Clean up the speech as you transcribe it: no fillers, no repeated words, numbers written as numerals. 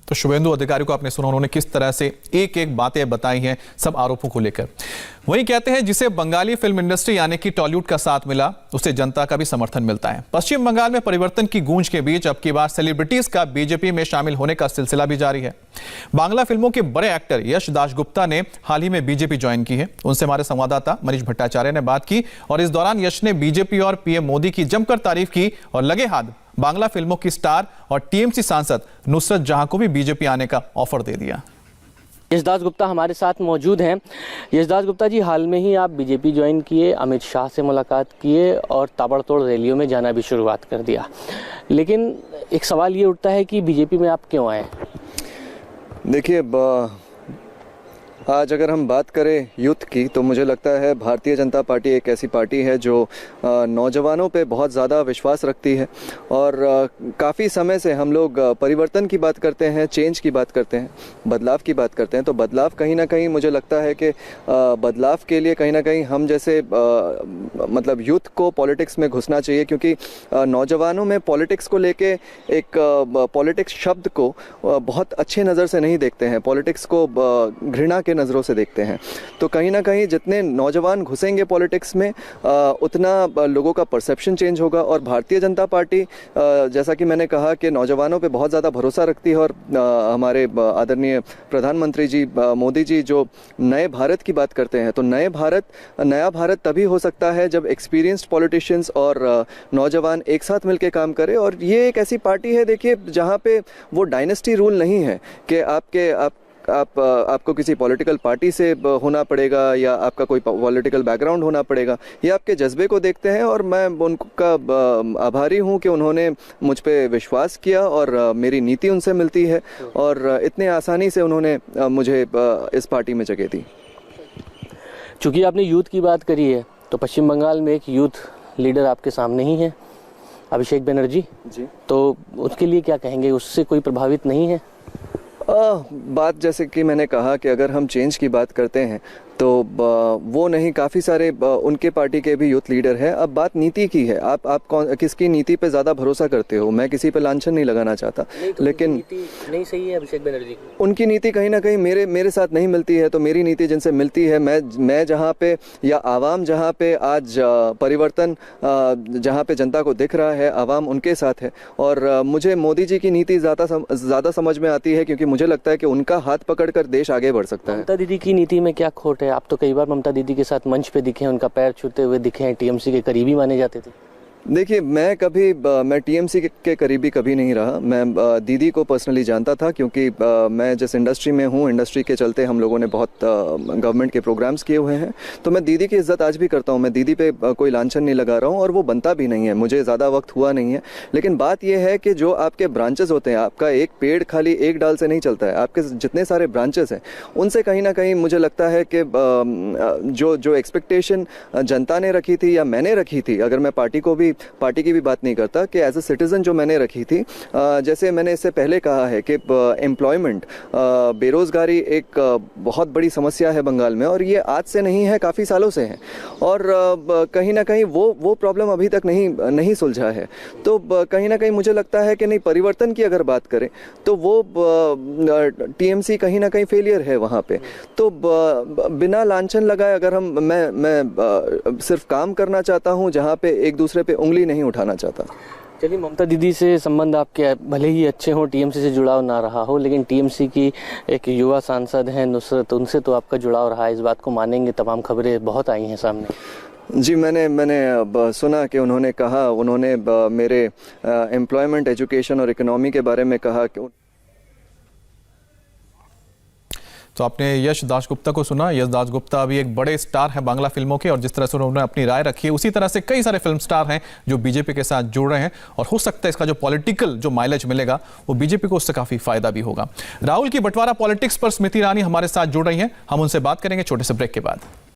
तो शुभेंदु अधिकारी को आपने सुना, उन्होंने किस तरह से एक एक बातें बताई हैं सब आरोपों को लेकर। वहीं कहते हैं जिसे बंगाली फिल्म इंडस्ट्री यानी कि टॉलीवुड का साथ मिला उसे जनता का भी समर्थन मिलता है। पश्चिम बंगाल में परिवर्तन की गूंज के बीच अब की बार सेलिब्रिटीज का बीजेपी में शामिल होने का सिलसिला भी जारी है। बांग्ला फिल्मों के बड़े एक्टर यश दासगुप्ता ने हाल ही में बीजेपी ज्वाइन की है। उनसे हमारे संवाददाता मनीष भट्टाचार्य ने बात की और इस दौरान यश ने बीजेपी और पीएम मोदी की जमकर तारीफ की और लगे हाथ बांग्ला फिल्मों की स्टार और टीएमसी सांसद नुसरत जहां को भी बीजेपी आने का ऑफर दे दिया। यश दासगुप्ता हमारे साथ मौजूद हैं। यश दासगुप्ता जी, हाल में ही आप बीजेपी ज्वाइन किए, अमित शाह से मुलाकात किए और ताबड़तोड़ रैलियों में जाना भी शुरुआत कर दिया, लेकिन एक सवाल ये उठता है कि बीजेपी में आप क्यों आए? देखिए, आज अगर हम बात करें यूथ की तो मुझे लगता है भारतीय जनता पार्टी एक ऐसी पार्टी है जो नौजवानों पे बहुत ज़्यादा विश्वास रखती है और काफ़ी समय से हम लोग परिवर्तन की बात करते हैं, चेंज की बात करते हैं, बदलाव की बात करते हैं। तो बदलाव कहीं ना कहीं मुझे लगता है कि बदलाव के लिए कहीं ना कहीं हम जैसे मतलब यूथ को पॉलिटिक्स में घुसना चाहिए, क्योंकि नौजवानों में पॉलिटिक्स को लेके एक पॉलिटिक्स शब्द को बहुत अच्छे नज़र से नहीं देखते हैं, पॉलिटिक्स को घृणा के नज़रों से देखते हैं। तो कहीं ना कहीं जितने नौजवान घुसेंगे पॉलिटिक्स में उतना लोगों का परसेप्शन चेंज होगा। और भारतीय जनता पार्टी जैसा कि मैंने कहा कि नौजवानों पे बहुत ज़्यादा भरोसा रखती है और हमारे आदरणीय प्रधानमंत्री जी मोदी जी जो नए भारत की बात करते हैं, तो नया भारत तभी हो सकता है जब एक्सपीरियंस्ड पॉलिटिशियंस और नौजवान एक साथ मिलकर काम करें। और ये एक ऐसी पार्टी है, देखिए, जहाँ पे वो डायनेस्टी रूल नहीं है कि आपको किसी पॉलिटिकल पार्टी से होना पड़ेगा या आपका कोई पॉलिटिकल बैकग्राउंड होना पड़ेगा। ये आपके जज्बे को देखते हैं और मैं उनका आभारी हूं कि उन्होंने मुझ पे विश्वास किया और मेरी नीति उनसे मिलती है और इतने आसानी से उन्होंने मुझे इस पार्टी में जगह दी। चूँकि आपने यूथ की बात करी है तो पश्चिम बंगाल में एक यूथ लीडर आपके सामने ही है, अभिषेक बनर्जी जी, तो उसके लिए क्या कहेंगे? उससे कोई प्रभावित नहीं है? बात जैसे कि मैंने कहा कि अगर हम चेंज की बात करते हैं तो वो नहीं, काफ़ी सारे उनके पार्टी के भी यूथ लीडर हैं। अब बात नीति की है, आप किसकी नीति पे ज़्यादा भरोसा करते हो? मैं किसी पे लांछन नहीं लगाना चाहता, तो लेकिन नीति नहीं सही है अभिषेक बनर्जी की। उनकी नीति कहीं ना कहीं मेरे साथ नहीं मिलती है। तो मेरी नीति जिनसे मिलती है, मैं जहाँ पे या आवाम जहाँ पे आज परिवर्तन जहाँ पे जनता को दिख रहा है, आवाम उनके साथ है। और मुझे मोदी जी की नीति ज़्यादा समझ में आती है, क्योंकि मुझे लगता है कि उनका हाथ पकड़कर देश आगे बढ़ सकता है। ममता दीदी की नीति में क्या खोट है? आप तो कई बार ममता दीदी के साथ मंच पे दिखे, उनका पैर छूते हुए दिखे हैं, टीएमसी के करीबी माने जाते थे। देखिए, मैं टीएमसी के करीबी कभी नहीं रहा। मैं दीदी को पर्सनली जानता था, क्योंकि मैं जिस इंडस्ट्री में हूँ, इंडस्ट्री के चलते हम लोगों ने बहुत गवर्नमेंट के प्रोग्राम्स किए हुए हैं। तो मैं दीदी की इज्जत आज भी करता हूँ। मैं दीदी पे कोई लांछन नहीं लगा रहा हूँ और वो बनता भी नहीं है, मुझे ज़्यादा वक्त हुआ नहीं है। लेकिन बात यह है कि जो आपके ब्रांचेस होते हैं, आपका एक पेड़ खाली एक डाल से नहीं चलता है, आपके जितने सारे ब्रांचेस हैं उनसे कहीं ना कहीं मुझे लगता है कि जो एक्सपेक्टेशन जनता ने रखी थी या मैंने रखी थी, अगर मैं पार्टी की भी बात नहीं करता, कि एज ए सिटीजन जो मैंने रखी थी, जैसे मैंने इससे पहले कहा है कि एम्प्लॉयमेंट, बेरोजगारी एक बहुत बड़ी समस्या है बंगाल में और ये आज से नहीं है, काफ़ी सालों से है। और कहीं ना कहीं वो प्रॉब्लम अभी तक नहीं सुलझा है। तो कहीं ना कहीं मुझे लगता है कि नहीं, परिवर्तन की अगर बात करें तो वो टीएमसी कहीं ना कहीं फेलियर है वहाँ पे। तो बिना लांछन लगाए अगर मैं सिर्फ काम करना चाहता हूँ, जहाँ पे एक दूसरे पे उंगली नहीं उठाना चाहता। चलिए, ममता दीदी से संबंध आपके भले ही अच्छे हों, टीएमसी से जुड़ाव ना रहा हो, लेकिन टीएमसी की एक युवा सांसद हैं नुसरत, उनसे तो आपका जुड़ाव रहा है, इस बात को मानेंगे? तमाम खबरें बहुत आई हैं सामने। जी, मैंने सुना कि उन्होंने मेरे एम्प्लॉयमेंट, एजुकेशन और इकोनॉमी के बारे में कहा कि तो आपने यश दासगुप्ता को सुना। यश दासगुप्ता अभी एक बड़े स्टार हैं बांग्ला फिल्मों के और जिस तरह से उन्होंने अपनी राय रखी है, उसी तरह से कई सारे फिल्म स्टार हैं जो बीजेपी के साथ जुड़ रहे हैं और हो सकता है इसका जो पॉलिटिकल जो माइलेज मिलेगा वो बीजेपी को उससे काफी फायदा भी होगा। राहुल की बंटवारा पॉलिटिक्स पर स्मृति ईरानी हमारे साथ जुड़ रही हैं, हम उनसे बात करेंगे छोटे से ब्रेक के बाद।